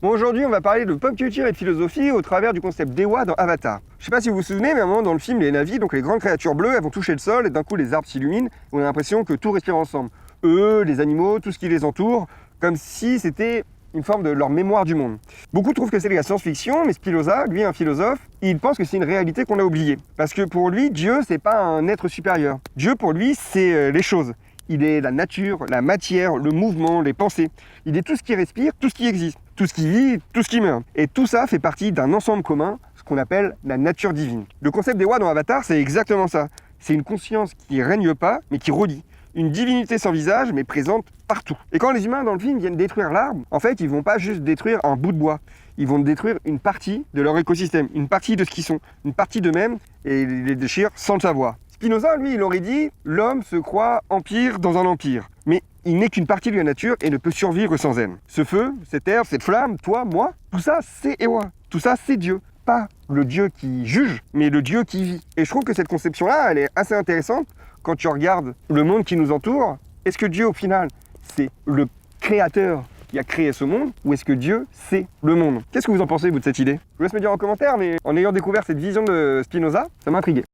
Bon, aujourd'hui, on va parler de pop culture et de philosophie au travers du concept d'Ewa dans Avatar. Je sais pas si vous vous souvenez, mais à un moment dans le film, les Na'vi, donc les grandes créatures bleues, elles vont toucher le sol et d'un coup les arbres s'illuminent et on a l'impression que tout respire ensemble. Eux, les animaux, tout ce qui les entoure, comme si c'était une forme de leur mémoire du monde. Beaucoup trouvent que c'est de la science-fiction, mais Spinoza, lui un philosophe, il pense que c'est une réalité qu'on a oubliée. Parce que pour lui, Dieu, c'est pas un être supérieur. Dieu, pour lui, c'est les choses. Il est la nature, la matière, le mouvement, les pensées. Il est tout ce qui respire, tout ce qui existe, tout ce qui vit, tout ce qui meurt. Et tout ça fait partie d'un ensemble commun, ce qu'on appelle la nature divine. Le concept d'Ewa dans Avatar, c'est exactement ça. C'est une conscience qui règne pas, mais qui relie. Une divinité sans visage, mais présente partout. Et quand les humains dans le film viennent détruire l'arbre, en fait, ils vont pas juste détruire un bout de bois. Ils vont détruire une partie de leur écosystème, une partie de ce qu'ils sont, une partie d'eux-mêmes, et ils les déchirent sans le savoir. Spinoza, lui, il aurait dit « L'homme se croit empire dans un empire ». Mais il n'est qu'une partie de la nature et ne peut survivre sans elle. Ce feu, cette herbe, cette flamme, toi, moi, tout ça, c'est Ewa. Tout ça, c'est Dieu. Pas le Dieu qui juge, mais le Dieu qui vit. Et je trouve que cette conception-là, elle est assez intéressante quand tu regardes le monde qui nous entoure. Est-ce que Dieu, au final, c'est le créateur qui a créé ce monde, ou est-ce que Dieu, c'est le monde? Qu'est-ce que vous en pensez, vous, de cette idée? Je vous laisse me dire en commentaire, mais en ayant découvert cette vision de Spinoza, ça m'a intrigué.